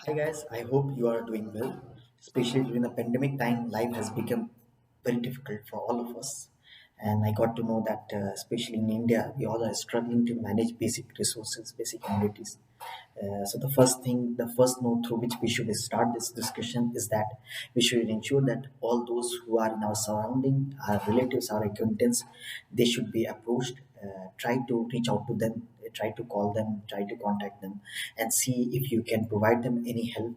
Hi guys, I hope you are doing well. Especially during the pandemic time, life has become very difficult for all of us. And I got to know that, especially in India, we all are struggling to manage basic resources, basic commodities. So the first note through which we should start this discussion is that we should ensure that all those who are in our surrounding, our relatives, our acquaintance, they should be approached. Try to reach out to them, try to call them, try to contact them, and see if you can provide them any help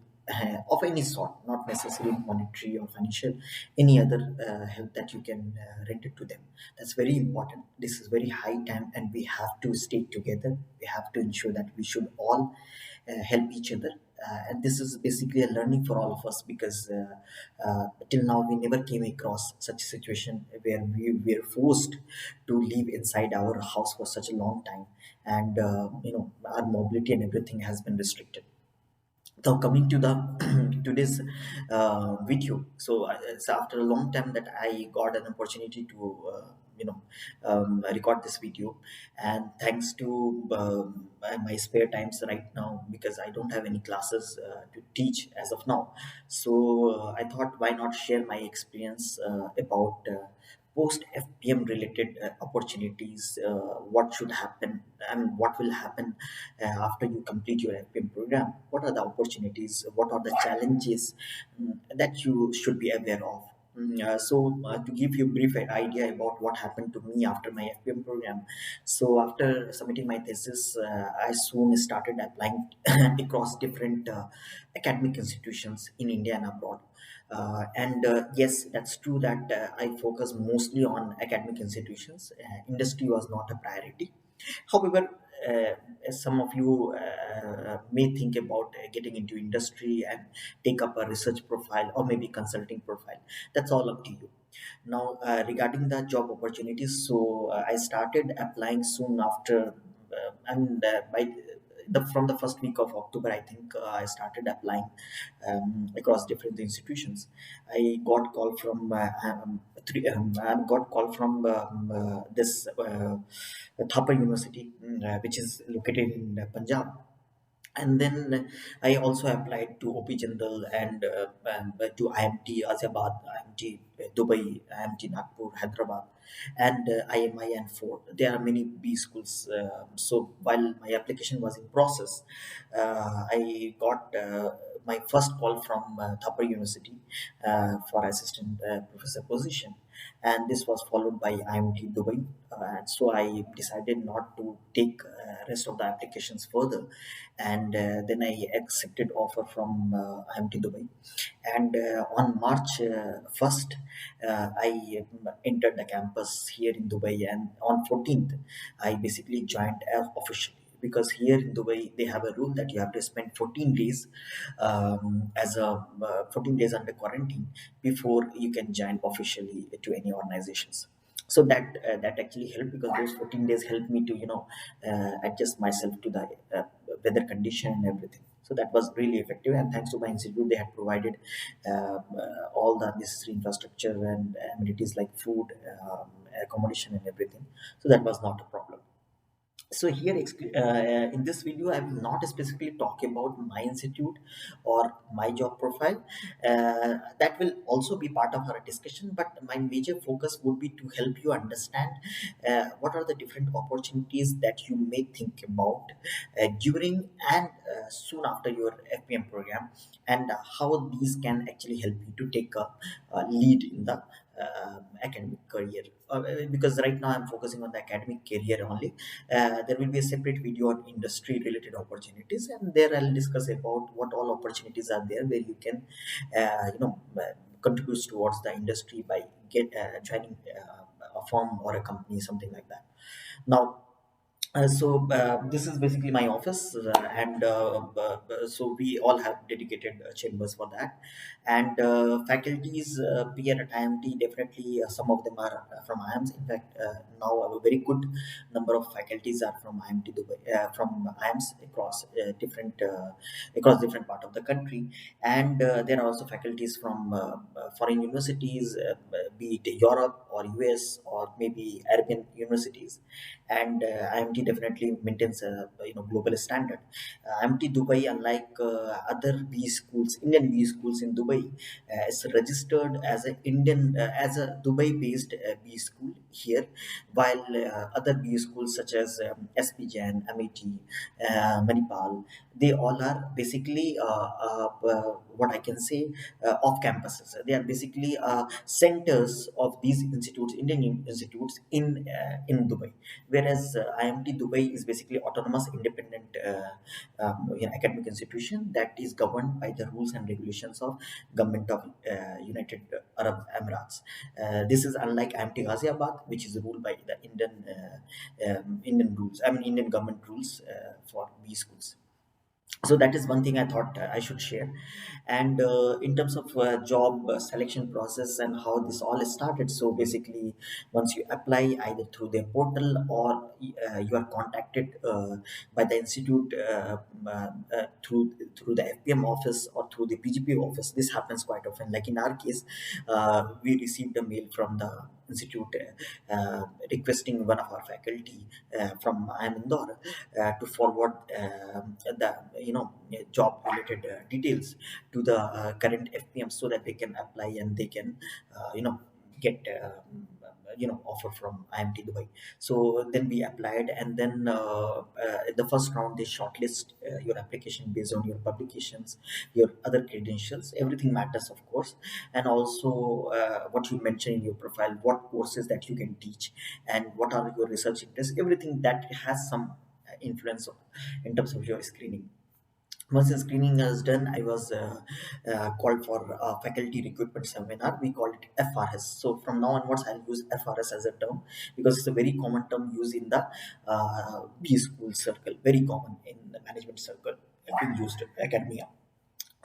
of any sort, not necessarily monetary or financial, any other help that you can render to them. That's very important. This is very high time, and we have to stay together. We have to ensure that we should all help each other. And this is basically a learning for all of us because till now we never came across such a situation where we were forced to live inside our house for such a long time, and our mobility and everything has been restricted. Now coming to the today's video, so after a long time that I got an opportunity to record this video, and thanks to my spare times right now, because I don't have any classes to teach as of now. So I thought, why not share my experience about post FPM related opportunities, what should happen and what will happen after you complete your FPM program. What are the opportunities? What are the challenges that you should be aware of? To give you a brief idea about what happened to me after my FPM program, so after submitting my thesis, I soon started applying across different academic institutions in India and abroad. And yes, that's true that I focus mostly on academic institutions. Industry was not a priority. However, as some of you may think about getting into industry and take up a research profile or maybe consulting profile, that's all up to you. Now, regarding the job opportunities, so I started applying soon after, and by from the first week of October, I think I started applying across different institutions. I got call from I got call from this Thapar University, which is located in Punjab. And then I also applied to OP Jindal and to IMT Azabad, IMT Dubai, IMT Nagpur, Hyderabad, and IMI and Ford. There are many B schools. So while my application was in process, I got my first call from Thapar University for assistant professor position, and this was followed by IMT Dubai. And so I decided not to take rest of the applications further, and then I accepted offer from IMT Dubai. And on March 1st, I entered the campus here in Dubai, and on 14th, I basically joined officially. Because here in Dubai, they have a rule that you have to spend 14 days as a 14 days under quarantine before you can join officially to any organizations. So that actually helped, because those 14 days helped me to adjust myself to the weather condition and everything. So that was really effective, and thanks to my institute, they had provided all the necessary infrastructure and amenities like food, accommodation, and everything. So that was not a problem. So here in this video, I will not specifically talk about my institute or my job profile. That will also be part of our discussion, but my major focus would be to help you understand what are the different opportunities that you may think about during and soon after your FPM program, and how these can actually help you to take a lead in the academic career. Because right now I'm focusing on the academic career only. There will be a separate video on industry related opportunities, and there I'll discuss about what all opportunities are there where you can contribute towards the industry by get joining a firm or a company, something like that. Now, this is basically my office, so we all have dedicated chambers for that, and faculties here at IMT, definitely some of them are from IIMS. In fact, now a very good number of faculties are from IMT Dubai, from IIMS across different part of the country, and there are also faculties from foreign universities, be it Europe or US or maybe Arabian universities. and IMT definitely maintains a global standard. IMT Dubai, unlike other B schools, Indian B schools in Dubai, is registered as a Dubai-based B school here, while other B schools such as SP Jain, MIT, Manipal, they all are basically what I can say off campuses. They are basically centers of these institutes, Indian institutes in Dubai. Whereas IMT Dubai is basically autonomous, independent academic institution that is governed by the rules and regulations of government of United Arab Emirates. This is unlike IMT Ghaziabad, which is ruled by the Indian rules. I mean Indian government rules for B schools. So that is one thing I thought I should share. And in terms of job selection process and how this all started, so basically once you apply either through their portal or you are contacted by the institute through the FPM office or through the PGP office. This happens quite often. Like in our case, we received a mail from the institute requesting one of our faculty from IIM Indore to forward the job related details to the current FPM so that they can apply and they can get offer from IMT Dubai. So then we applied, and then in the first round they shortlist your application based on your publications, your other credentials. Everything matters, of course, and also what you mention in your profile, what courses that you can teach, and what are your research interests. Everything that has some influence in terms of your screening. Once the screening is done, I was called for a faculty recruitment seminar. We call it FRS. So from now onwards, I'll use FRS as a term because it's a very common term used in the B school circle, very common in the management circle, being used academia.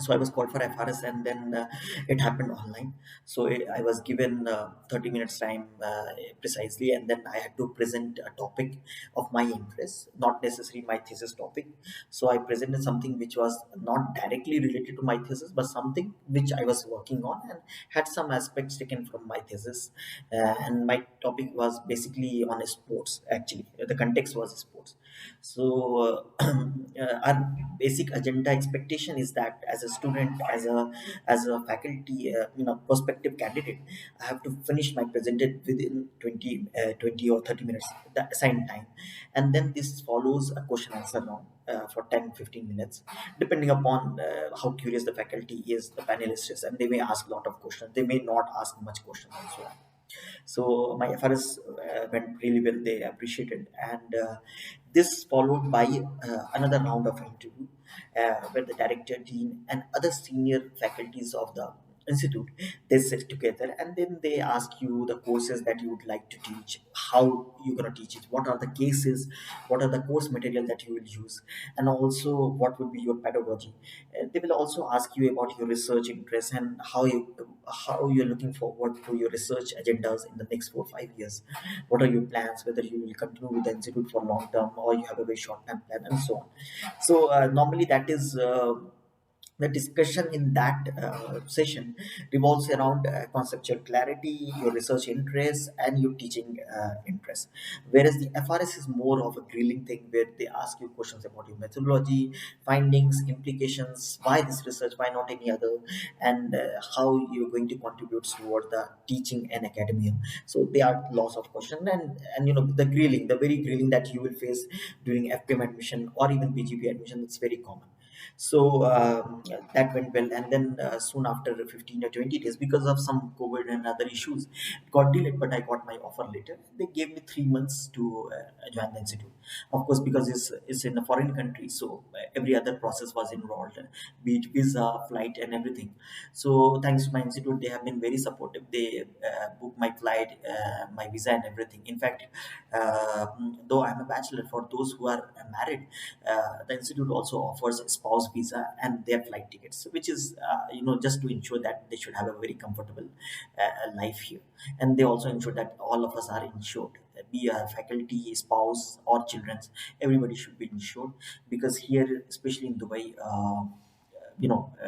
So I was called for FRS, and then it happened online. So I was given 30 minutes time precisely, and then I had to present a topic of my interest, not necessarily my thesis topic. So I presented something which was not directly related to my thesis, but something which I was working on and had some aspects taken from my thesis. And my topic was basically on sports. Actually, the context was sports. So our basic agenda expectation is that as a student, as a faculty, prospective candidate, I have to finish my presented within 20 or 30 minutes, the assigned time, and then this follows a question answer round for 10-15 minutes, depending upon how curious the faculty is, the panelist is, and they may ask a lot of questions, they may not ask much questions, and so on. So my FRS went really well. They appreciated, and this followed by another round of interview where the director, dean, and other senior faculties of the institute, they sit together and then they ask you the courses that you would like to teach, how you're going to teach it, what are the cases, what are the course material that you will use, and also what would be your pedagogy. They will also ask you about your research interests and how you're looking forward to your research agendas in the next 4 or 5 years. What are your plans? Whether you will continue with the institute for long term or you have a very short term plan, and so on. So normally that is. The discussion in that session revolves around conceptual clarity, your research interests, and your teaching interests. Whereas the FRS is more of a grilling thing where they ask you questions about your methodology, findings, implications, why this research, why not any other, and how you're going to contribute toward the teaching and academia. So there are lots of questions, and the grilling, the very grilling that you will face during FPM admission or even PGP admission, it's very common. So that went well, and then soon after 15 or 20 days, because of some COVID and other issues, it got delayed. But I got my offer later. They gave me 3 months to join the institute. Of course, because it's in a foreign country, so every other process was involved, be it visa, flight, and everything. So thanks to my institute, they have been very supportive. They booked my flight, my visa, and everything. In fact, though I'm a bachelor, for those who are married, the institute also offers a spouse visa and their flight tickets, which is just to ensure that they should have a very comfortable life here. And they also ensure that all of us are insured, be a faculty, spouse, or children. Everybody should be insured, because here, especially in Dubai,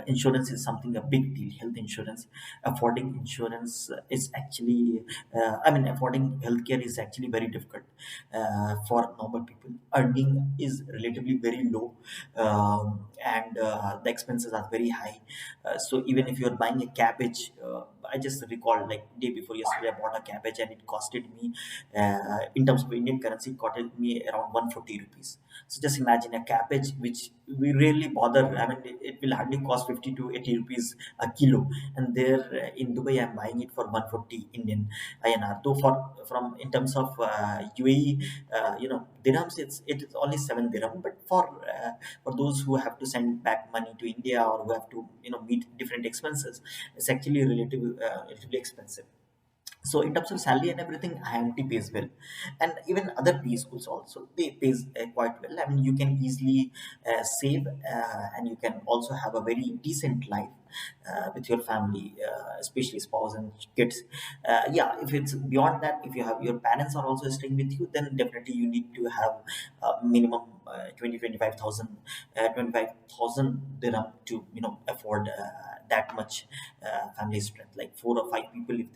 insurance is something a big deal. Health insurance, affording insurance is actually, affording healthcare is actually very difficult for normal people. Earning is relatively very low, and the expenses are very high. So even if you're buying a cabbage, I just recall like day before yesterday, I bought a cabbage and it costed me, in terms of Indian currency, it costed me around 140 rupees. So just imagine a cabbage, which we really bother. I mean, it will hardly cost 50 to 80 rupees a kilo, and there in Dubai, I'm buying it for 140 Indian INR. Though from in terms of UAE, dirhams, it is only 7 dirham. But for those who have to send back money to India, or who have to meet different expenses, it's actually relatively expensive. So in terms of salary and everything, IMT pays well, and even other P schools also, they pays quite well. I mean, you can easily save, and you can also have a very decent life with your family, especially spouse and kids. Yeah, if it's beyond that, if you have your parents are also staying with you, then definitely you need to have minimum 20 25,000 dirham to afford that much family strength, like 4 or 5 people. If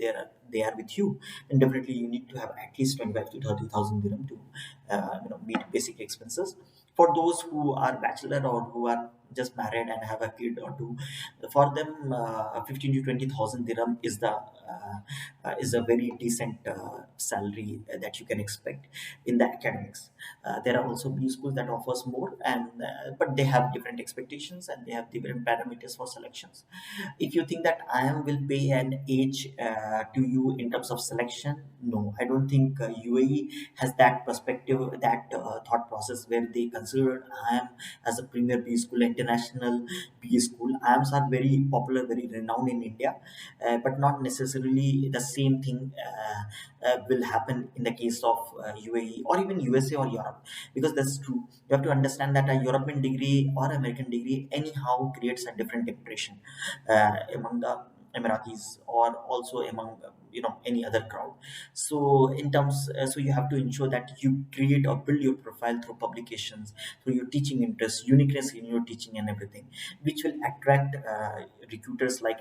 they are with you, then definitely you need to have at least 25 to 30,000 dirham to meet basic expenses. For those who are bachelor, or who are just married and have a kid or two, for them 15 to 20,000 dirham is a very decent salary that you can expect in the academics. There are also B schools that offers more, and but they have different expectations, and they have different parameters for selections. If you think that IIM will pay an age to you in terms of selection, no, I don't think UAE has that perspective, that thought process, where they consider IIM as a premier B school, international B school. IIMs are very popular, very renowned in India, but not necessarily the same thing will happen in the case of UAE, or even USA or Europe, because that's true. You have to understand that a European degree or American degree anyhow creates a different impression among the Emiratis, or also among any other crowd. So in terms, so you have to ensure that you create or build your profile through publications, through your teaching interest, uniqueness in your teaching and everything, which will attract recruiters like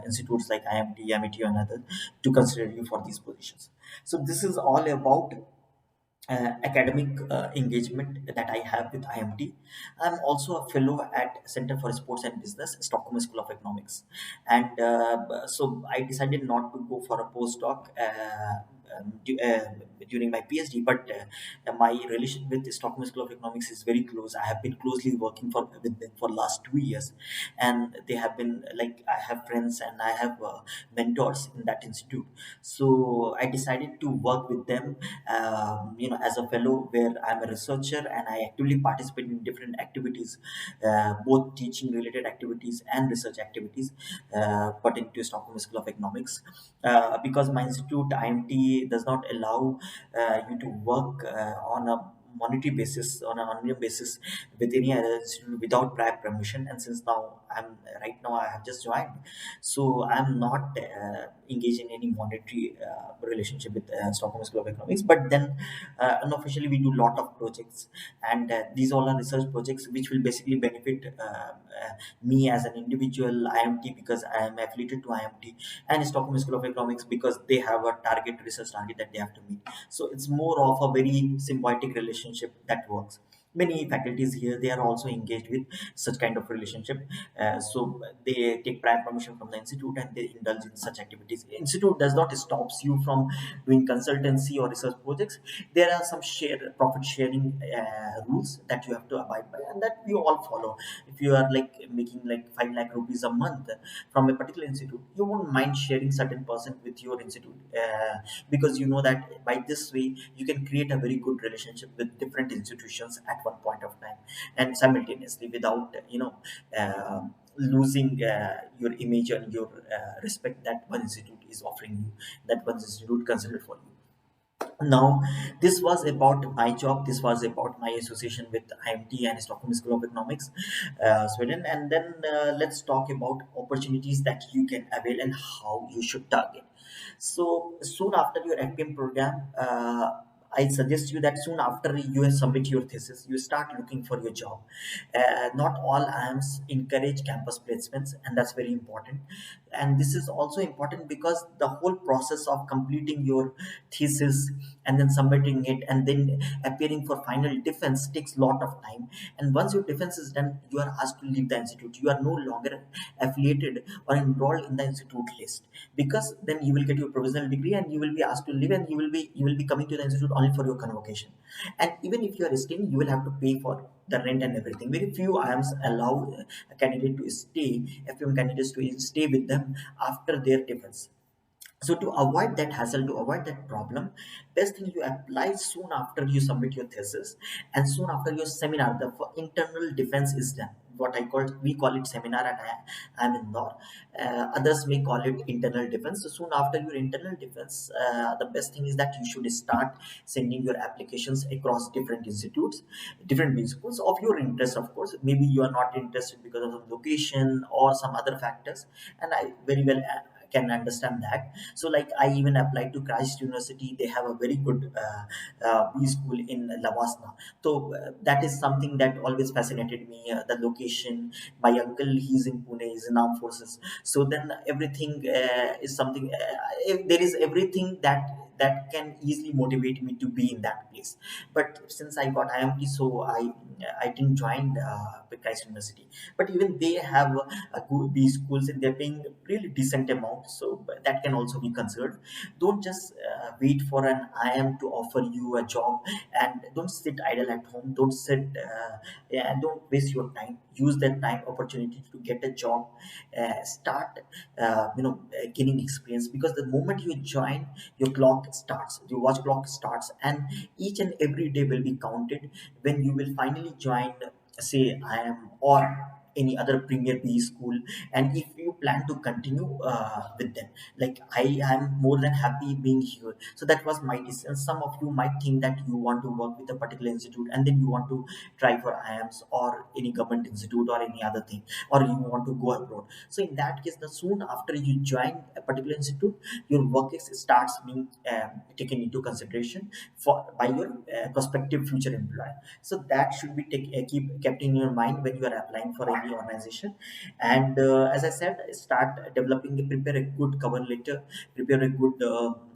institutes like IMT, MIT, and others to consider you for these positions. So this is all about academic engagement that I have with IMT. I'm also a fellow at Center for Sports and Business, Stockholm School of Economics, and so I decided not to go for a postdoc during my PhD. But my relation with the Stockholm School of Economics is very close. I have been closely working with them for last 2 years, and they have been like, I have friends and I have mentors in that institute. So I decided to work with them, as a fellow, where I'm a researcher and I actively participate in different activities, both teaching related activities and research activities pertaining to Stockholm School of Economics. Because my institute, IMT, does not allow you to work on a monetary basis, on an annual basis, with any other institute without prior permission. And since now I have just joined, so I'm not engaged in any monetary relationship with Stockholm School of Economics. But then unofficially we do lot of projects, and these all are research projects which will basically benefit me as an individual, IMT because I am affiliated to IMT, and Stockholm School of Economics because they have a research target that they have to meet. So it's more of a very symbiotic relationship that works. Many faculties here, they are also engaged with such kind of relationship. So they take prior permission from the institute and they indulge in such activities. Institute does not stops you from doing consultancy or research projects. There are some profit sharing rules that you have to abide by, and that we all follow. If you are like making like 5 lakh rupees a month from a particular institute, you won't mind sharing certain percent with your institute, because you know that by this way you can create a very good relationship with different institutions at one point of time, and simultaneously without losing your image and your respect that one institute is offering you, that one institute considered for you. Now, this was about my job, this was about my association with IMT and Stockholm School of Economics, Sweden. And then let's talk about opportunities that you can avail and how you should target. So soon after your FPM program, I suggest you that soon after you have submit your thesis, you start looking for your job. Not all IIMs encourage campus placements, and that's very important. And this is also important because the whole process of completing your thesis and then submitting it and then appearing for final defense takes lot of time. And once your defense is done, you are asked to leave the institute. You are no longer affiliated or enrolled in the institute list, because then you will get your provisional degree and you will be asked to leave, and you will be coming to the institute only for your convocation. And even if you are staying, you will have to pay for the rent and everything. Very few IIMs allow a candidate to stay, FPM candidates to stay with them after their defense. So to avoid that hassle, to avoid that problem, best thing, you apply soon after you submit your thesis, and soon after your seminar, the internal defense is done. What we call it seminar at I'm in Indore. Others may call it internal defense. So soon after your internal defense, the best thing is that you should start sending your applications across different institutes, different B schools of your interest. Of course, maybe you are not interested because of the location or some other factors, and I very well can understand that. So like I even applied to Christ University. They have a very good B school in Lavasna. So that is something that always fascinated me. The location. My uncle, he's in Pune, he's in armed forces. So then everything is something. There is everything that can easily motivate me to be in that place. But since I got IMT, so I didn't join Christ University. But even they have good B schools, and they're paying really decent amount, so that can also be considered. Don't just wait for an IM to offer you a job, and don't sit idle at home. Don't sit yeah, and don't waste your time. Use that time opportunity to get a job. Start gaining experience, because the moment you join, your clock starts, your watch clock starts, and each and every day will be counted when you will finally join, say IIM or any other premier B school. And if you plan to continue with them, like I am more than happy being here. So that was my decision. Some of you might think that you want to work with a particular institute and then you want to try for IIMs or any government institute or any other thing, or you want to go abroad. So in that case, the soon after you join a particular institute, your work starts being taken into consideration for by your prospective future employer. So that should be keep kept in your mind when you are applying for any organization. And as I said, start developing, prepare a good cover letter, prepare a good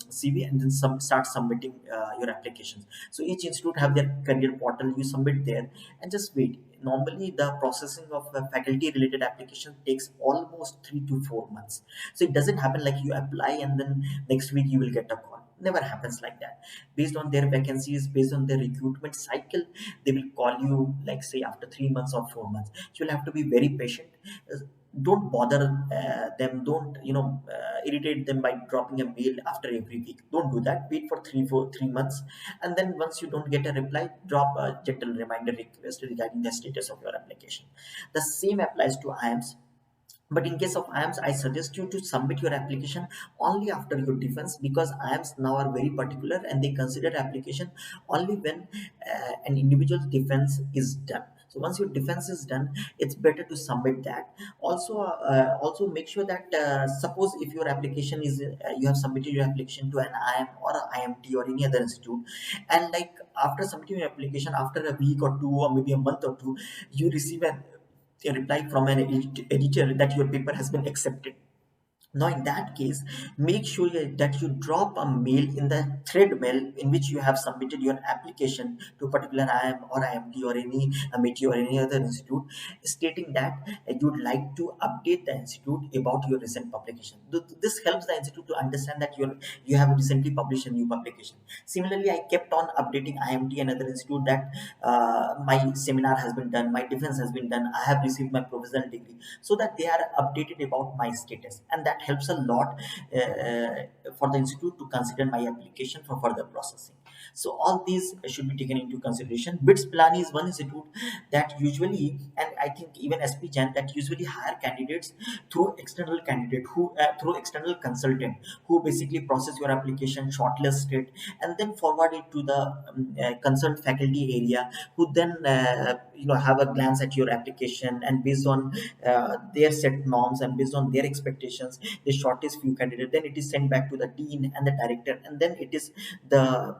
CV, and then start submitting your applications. So each institute have their career portal. You submit there and just wait. Normally the processing of faculty related application takes almost 3 to 4 months. So it doesn't happen like you apply and then next week you will get a call. Never happens like that. Based on their vacancies, based on their recruitment cycle, they will call you, like say after 3 months or 4 months. So you'll have to be very patient. Uh, don't bother them. Don't irritate them by dropping a mail after every week. Don't do that. Wait for 3 months, and then once you don't get a reply, drop a gentle reminder request regarding the status of your application. The same applies to IIMs. But in case of IIMs, I suggest you to submit your application only after your defense, because IIMs now are very particular and they consider application only when an individual defense is done. So once your defense is done, it's better to submit that. Also make sure that suppose if your application is you have submitted your application to an IIM or a IMT or any other institute, and like after submitting your application, after a week or two or maybe a month or two, you receive a reply from an editor that your paper has been accepted. Now, in that case, make sure that you drop a mail in the thread mail in which you have submitted your application to a particular IIM or IMT or any MIT or any other institute, stating that you would like to update the institute about your recent publication. This helps the institute to understand that you have recently published a new publication. Similarly, I kept on updating IMT and other institute that my seminar has been done, my defense has been done, I have received my provisional degree, so that they are updated about my status, and that helps a lot for the institute to consider my application for further processing. So all these should be taken into consideration. BITS Pilani is one institute that usually, and I think even SP Jan, that usually hire candidates through external candidate who through external consultant who basically process your application, shortlist it, and then forward it to the concerned faculty area, who then have a glance at your application, and based on their set norms and based on their expectations, they shortlist few candidates. Then it is sent back to the dean and the director, and then it is the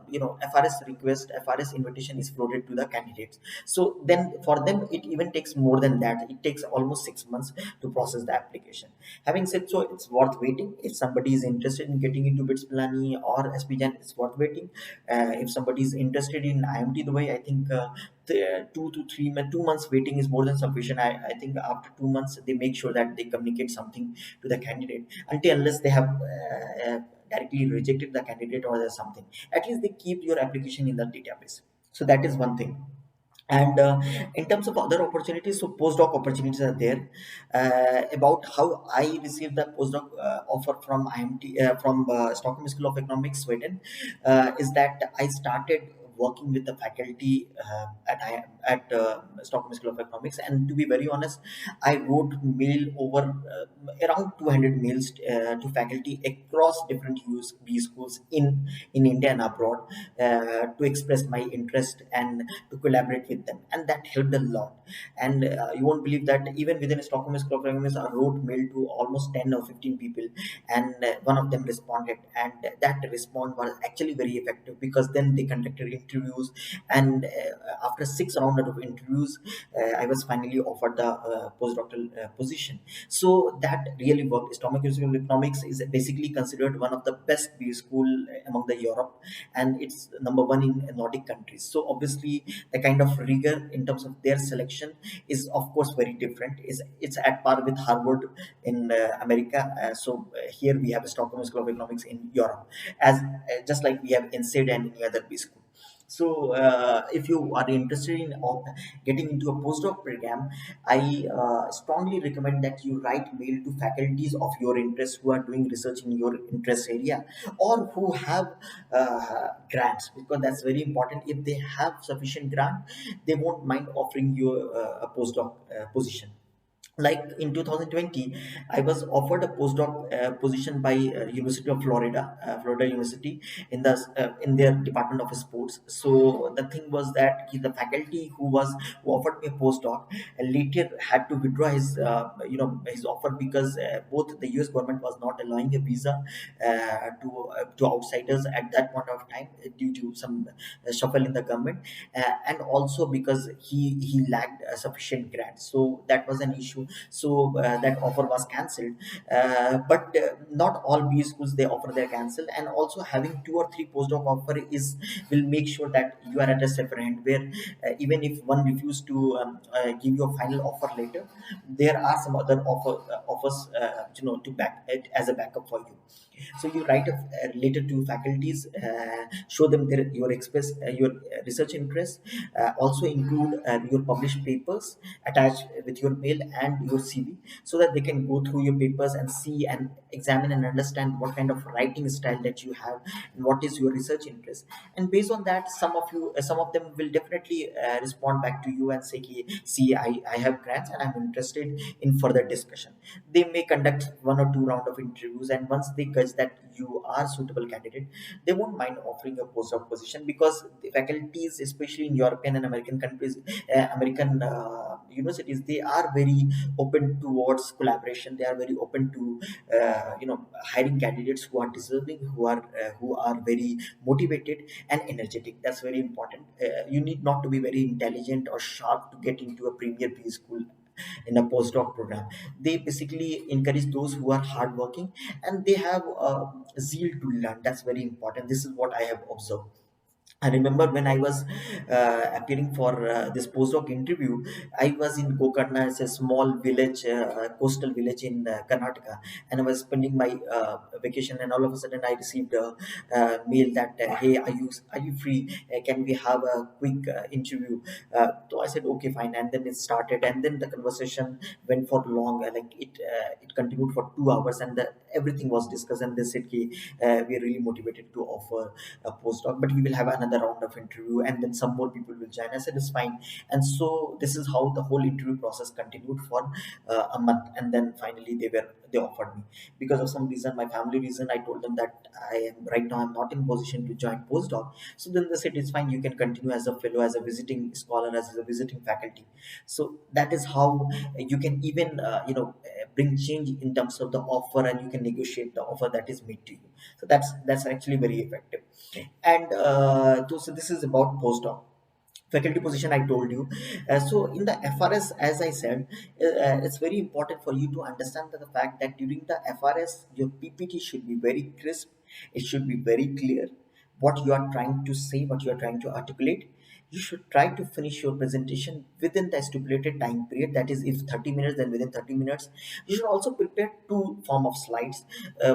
FRS request, FRS invitation is floated to the candidates. So then for them it even takes more than that. It takes almost 6 months to process the application. Having said so, it's worth waiting. If somebody is interested in getting into BITS Pilani or SPJAN, it's worth waiting. If somebody is interested in IMT Dubai, I think the 2 months waiting is more than sufficient. I think after 2 months they make sure that they communicate something to the candidate, until unless they have directly rejected the candidate or there's something. At least they keep your application in the database. So that is one thing. And in terms of other opportunities, so postdoc opportunities are there. About how I received the postdoc offer from IMT, from Stockholm School of Economics, Sweden, is that I started working with the faculty at Stockholm School of Economics. And to be very honest, I wrote mail over around 200 mails to faculty across different USB schools in India and abroad, to express my interest and to collaborate with them, and that helped a lot. And you won't believe that even within Stockholm School of Economics, I wrote mail to almost 10 or 15 people, and one of them responded, and that response was actually very effective, because then they conducted interviews, and after 6 rounds of interviews, I was finally offered the postdoctoral position. So that really worked. Stockholm School of Economics is basically considered one of the best B school among the Europe, and it's number one in Nordic countries. So obviously, the kind of rigor in terms of their selection is of course very different. Is It's at par with Harvard in America. Here we have a Stockholm School of Economics in Europe, as just like we have INSEAD and any other B school. So, if you are interested in getting into a postdoc program, I strongly recommend that you write mail to faculties of your interest who are doing research in your interest area, or who have grants, because that's very important. If they have sufficient grant, they won't mind offering you a postdoc position. Like in 2020, I was offered a postdoc position by University of Florida, Florida University, in their Department of Sports. So the thing was that the faculty who offered me a postdoc later had to withdraw his offer, because both the US government was not allowing a visa to outsiders at that point of time, due to some shuffle in the government, and also because he lacked sufficient grants. So that was an issue. So that offer was cancelled. But not all B schools they offer their cancel, and also having two or three postdoc offer is will make sure that you are at a safer hand, where even if one refuse to give you a final offer later, there are some other offers to back it as a backup for you. So you write a letter to faculties, show them your express your research interest, also include your published papers attached with your mail and your CV, so that they can go through your papers and see and examine and understand what kind of writing style that you have and what is your research interest. And based on that, some of them will definitely respond back to you and say, "Ki, see, I have grants and I'm interested in further discussion." They may conduct one or two round of interviews, and once they judge that you are suitable candidate, they won't mind offering a postdoc position, because the faculties, especially in European and American countries, American universities, they are very open towards collaboration. They are very open to hiring candidates who are deserving, who are very motivated and energetic. That's very important. You need not to be very intelligent or sharp to get into a premier B school in a postdoc program. They basically encourage those who are hardworking and they have zeal to learn. That's very important. This is what I have observed. I remember when I was appearing for this postdoc interview, I was in Gokarna. It's a small village, coastal village in Karnataka, and I was spending my vacation. And all of a sudden, I received a mail that, "Hey, are you free? Can we have a quick interview?" So I said, "Okay, fine." And then it started, and then the conversation went for long. It continued for 2 hours, and everything was discussed. And they said, "Ki, we are really motivated to offer a postdoc, but we will have another round of interview, and then some more people will join." I said, "It's fine." And so this is how the whole interview process continued for a month, and then finally they offered me. Because of some reason, my family reason, I told them that I'm not in position to join postdoc. So then they said, "It's fine, you can continue as a fellow, as a visiting scholar, as a visiting faculty." So that is how you can even bring change in terms of the offer, and you can negotiate the offer that is made to you. So that's actually very effective. And so this is about postdoc faculty position I told you. So in the FRS, as I said, it's very important for you to understand that the fact that during the FRS your PPT should be very crisp, it should be very clear what you are trying to say, what you are trying to articulate. You should try to finish your presentation within the stipulated time period, that is, if 30 minutes, then within 30 minutes. You should also prepare two form of slides,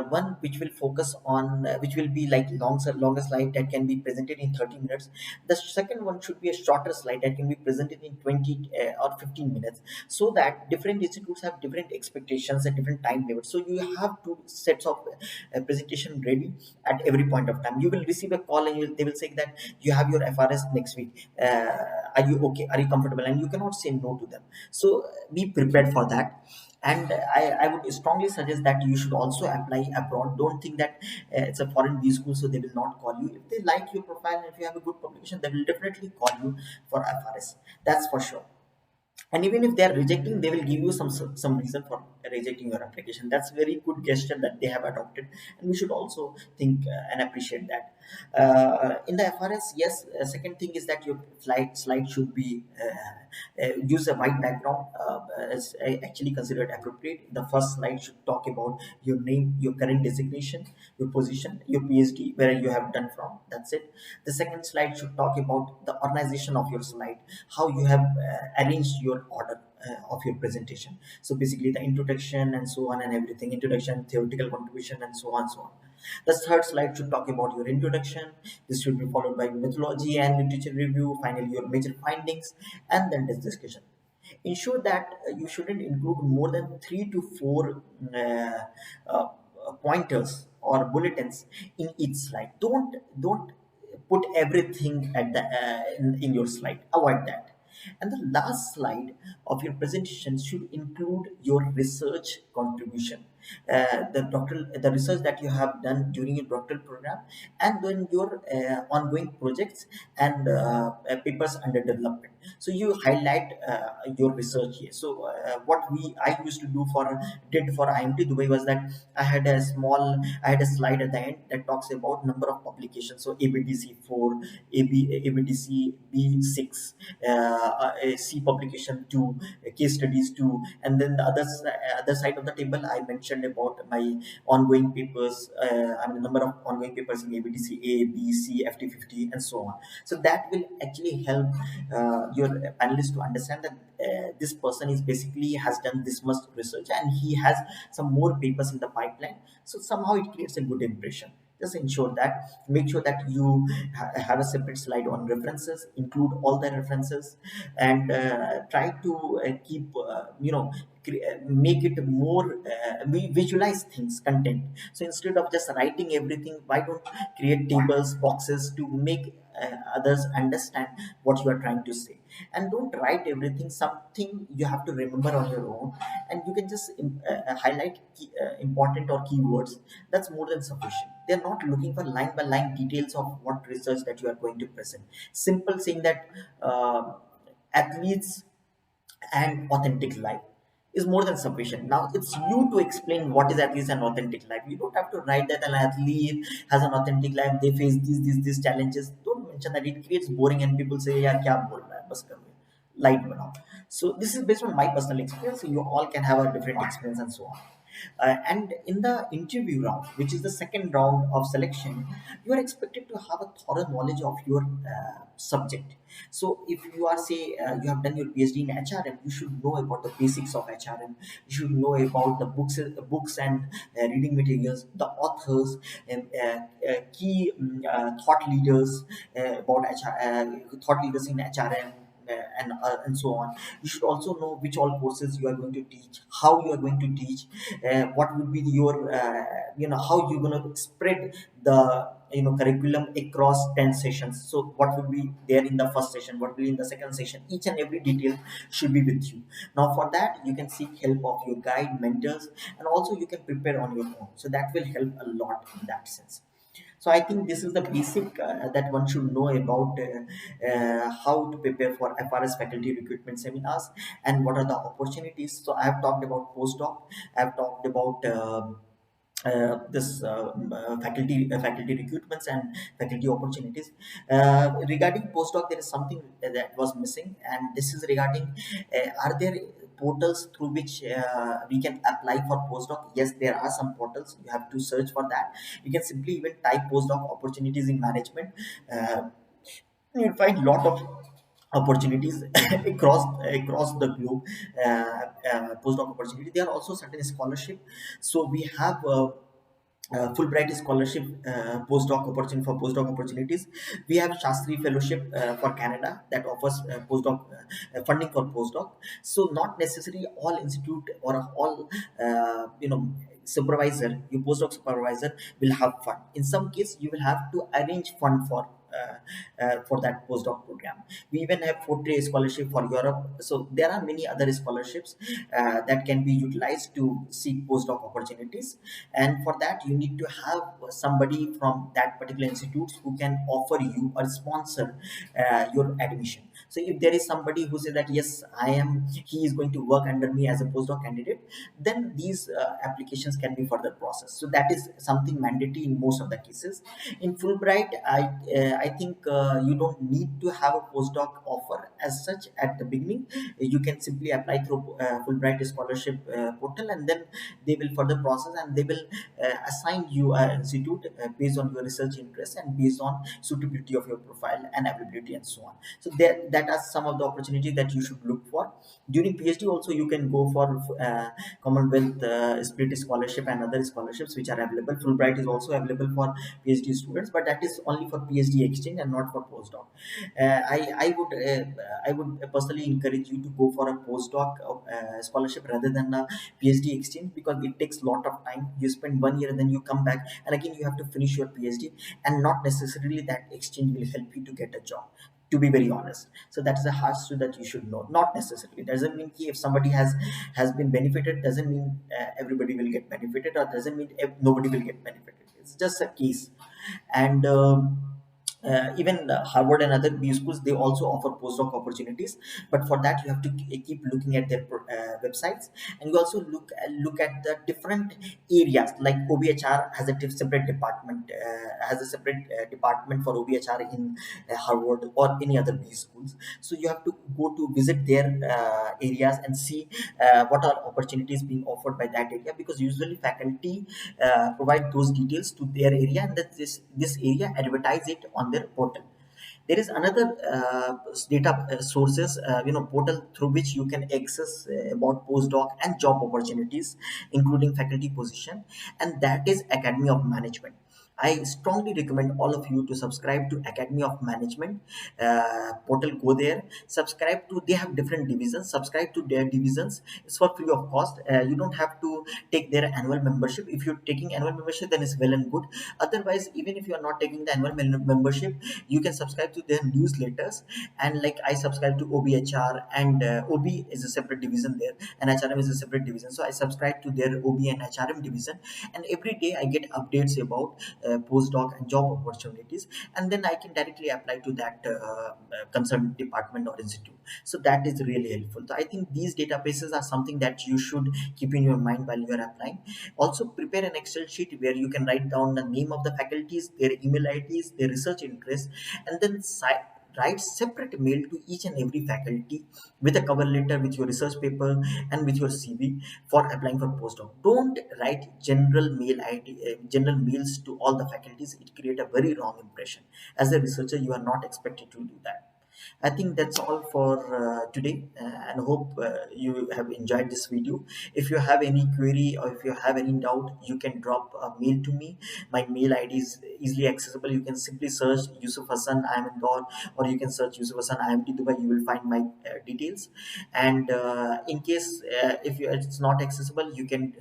one which will focus on which will be like longer slide that can be presented in 30 minutes. The second one should be a shorter slide that can be presented in 20 or 15 minutes, so that different institutes have different expectations and different time limits. So you have two sets of presentation ready at every point of time. You will receive a call, and they will say that you have your FRS next week. Are you okay? Are you comfortable? And you cannot say no to them. So be prepared for that. And I would strongly suggest that you should also apply abroad. Don't think that it's a foreign B school, so they will not call you. If they like your profile and if you have a good publication, they will definitely call you for FRS. That's for sure. And even if they are rejecting, they will give you some reason for rejecting your application. That's very good gesture that they have adopted, and we should also think and appreciate that. In the FRS, yes, second thing is that your slide should be use a white background, as actually considered appropriate. The first slide should talk about your name, your current designation, your position, your PhD, where you have done from. That's it. The second slide should talk about the organization of your slide, how you have arranged your order of your presentation. So basically the introduction and so on and everything, introduction, theoretical contribution, and so on and so on. The third slide should talk about your introduction. This should be followed by methodology and literature review, finally your major findings, and then this discussion. Ensure that you shouldn't include more than 3 to 4 uh, pointers or bulletins in each slide. Don't put everything at in your slide. Avoid that. And the last slide of your presentation should include your research contribution, the research that you have done during your doctoral program, and then your ongoing projects and papers under development. So you highlight your research here. So what we I used to do for did for IMT Dubai was that I had a slide at the end that talks about number of publications. So ABDC 4, ABDC B6, C publication 2, case studies 2, and then the other side of the table I mentioned about my ongoing papers. I mean, the number of ongoing papers in ABDC A, B, C, FT50, and so on. So that will actually help your panelists to understand that this person is basically has done this much research and he has some more papers in the pipeline. So somehow it creates a good impression. Just ensure that, make sure that you have a separate slide on references, include all the references, and try to keep make it more visualize things, content. So instead of just writing everything, why don't create tables, boxes to make others understand what you are trying to say. And don't write everything, something you have to remember on your own, and you can just highlight important or keywords. That's more than sufficient. They're not looking for line by line details of what research that you are going to present. Simple saying that athletes and authentic life is more than sufficient. Now it's you to explain what is athletes and authentic life. You don't have to write that an athlete has an authentic life, they face these challenges. Don't mention that, it creates boring and people say yeah kya bol raha hai, bas kar lo, light banao. So this is based on my personal experience. So you all can have a different experience and so on. And in the interview round, which is the second round of selection, you are expected to have a thorough knowledge of your subject. So if you are say you have done your PhD in HRM, you should know about the basics of HRM. You should know about the books and reading materials, the authors, and key thought leaders about thought leaders in HRM, and so on. You should also know which all courses you are going to teach, how you are going to teach, what would be your how you're going to spread the curriculum across 10 sessions. So what will be there in the first session, what will be in the second session, each and every detail should be with you. Now for that you can seek help of your guide, mentors, and also you can prepare on your own. So that will help a lot in that sense. So I think this is the basic that one should know about how to prepare for FRS faculty recruitment seminars and what are the opportunities. So I have talked about postdoc. I have talked about this faculty recruitments and faculty opportunities. Regarding postdoc, there is something that was missing, and this is regarding are there portals through which we can apply for postdoc? Yes, there are some portals. You have to search for that. You can simply even type postdoc opportunities in management. Uh, you'll find lot of opportunities across the globe. Postdoc opportunity, there are also certain scholarship. So we have Fulbright scholarship, postdoc opportunity for postdoc opportunities. We have Shastri Fellowship for Canada that offers postdoc funding for postdoc. So not necessarily all institute or all supervisor, your postdoc supervisor will have fund. In some case, you will have to arrange fund for that postdoc program. We even have Forte scholarship for Europe. So there are many other scholarships that can be utilized to seek postdoc opportunities. And for that, you need to have somebody from that particular institute who can offer you or sponsor your admission. So if there is somebody who says that yes, he is going to work under me as a postdoc candidate, then these applications can be further processed. So that is something mandatory in most of the cases. In Fulbright, I think you don't need to have a postdoc offer as such at the beginning. You can simply apply through Fulbright scholarship portal, and then they will further process and they will assign you an institute based on your research interest and based on suitability of your profile and availability and so on. So that are some of the opportunities that you should look for. During PhD also, you can go for Commonwealth Spirit Scholarship and other scholarships which are available. Fulbright is also available for PhD students, but that is only for PhD exchange and not for postdoc. I would personally encourage you to go for a postdoc scholarship rather than a PhD exchange, because it takes a lot of time. You spend 1 year and then you come back and again you have to finish your PhD, and not necessarily that exchange will help you to get a job, to be very honest. So that is a hard truth that you should know. Not necessarily doesn't mean if somebody has been benefited, doesn't mean everybody will get benefited, or doesn't mean nobody will get benefited. It's just a case. And even Harvard and other B schools, they also offer postdoc opportunities, but for that you have to keep looking at their websites, and you also look at the different areas. Like OBHR has a separate department, for OBHR in Harvard or any other B schools. So you have to go to visit their areas and see what are opportunities being offered by that area, because usually faculty provide those details to their area, and that this area advertise it on their portal. There is another data sources, portal through which you can access about postdoc and job opportunities, including faculty position, and that is Academy of Management. I strongly recommend all of you to subscribe to Academy of Management portal. Go there, subscribe to. They have different divisions. Subscribe to their divisions. It's for free of cost. You don't have to take their annual membership. If you're taking annual membership, then it's well and good. Otherwise, even if you are not taking the annual membership, you can subscribe to their newsletters. And like I subscribe to OBHR, and OB is a separate division there, and HRM is a separate division. So I subscribe to their OB and HRM division, and every day I get updates about postdoc and job opportunities, and then I can directly apply to that concerned department or institute. So that is really helpful. So I think these databases are something that you should keep in your mind while you are applying. Also prepare an Excel sheet where you can write down the name of the faculties, their email IDs, their research interests, and then write separate mail to each and every faculty with a cover letter, with your research paper, and with your CV for applying for postdoc. Don't write general mails to all the faculties. It create a very wrong impression. As a researcher, you are not expected to do that. I think that's all for today, and hope you have enjoyed this video. If you have any query or if you have any doubt, you can drop a mail to me. My mail ID is easily accessible. You can simply search Yusuf Hassan, I am Indore, or you can search Yusuf Hassan, I am Dubai. You will find my details. And in case if it's not accessible, you can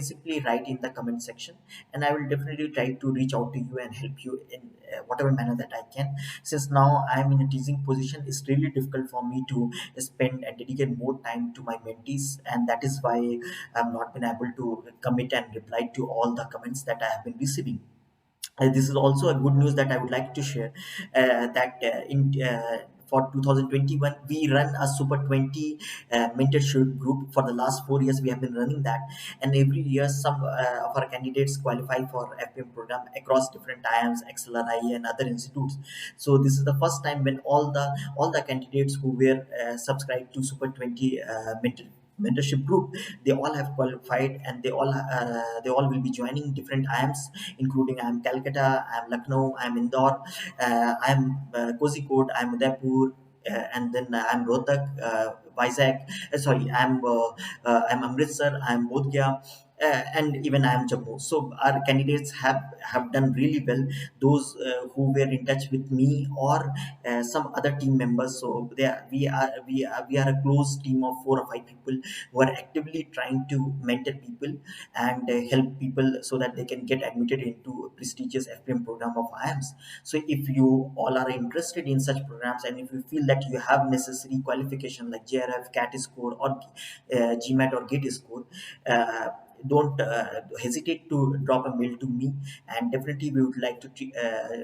simply write in the comment section, and I will definitely try to reach out to you and help you in whatever manner that I can. Since now I'm in a teaching position, it's really difficult for me to spend and dedicate more time to my mentees, and that is why I've not been able to commit and reply to all the comments that I have been receiving. This is also a good news that I would like to share, that in for 2021 we run a Super 20 mentorship group. For the last 4 years we have been running that, and every year some of our candidates qualify for FPM program across different IIMs, XLRI, and other institutes. So this is the first time when all the candidates who were subscribed to Super 20 mentorship group, they all have qualified, and they all will be joining different IIMs, including I'm Calcutta, I'm Lucknow, I'm Indore, I'm Kozhikode, I'm Udaipur, and then I'm Rohtak, Vizag. I'm Amritsar, I'm Bodh Gaya, and even I'm Jammu. So our candidates have done really well. Those who were in touch with me or some other team members. So we are a close team of 4 or 5 people who are actively trying to mentor people and help people so that they can get admitted into a prestigious FPM program of IIMs. So if you all are interested in such programs, and if you feel that you have necessary qualification like JRF, CAT score, or GMAT or GATE score, uh, don't hesitate to drop a mail to me, and definitely we would like to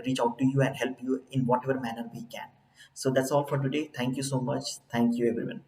reach out to you and help you in whatever manner we can. So that's all for today. Thank you so much. Thank you, everyone.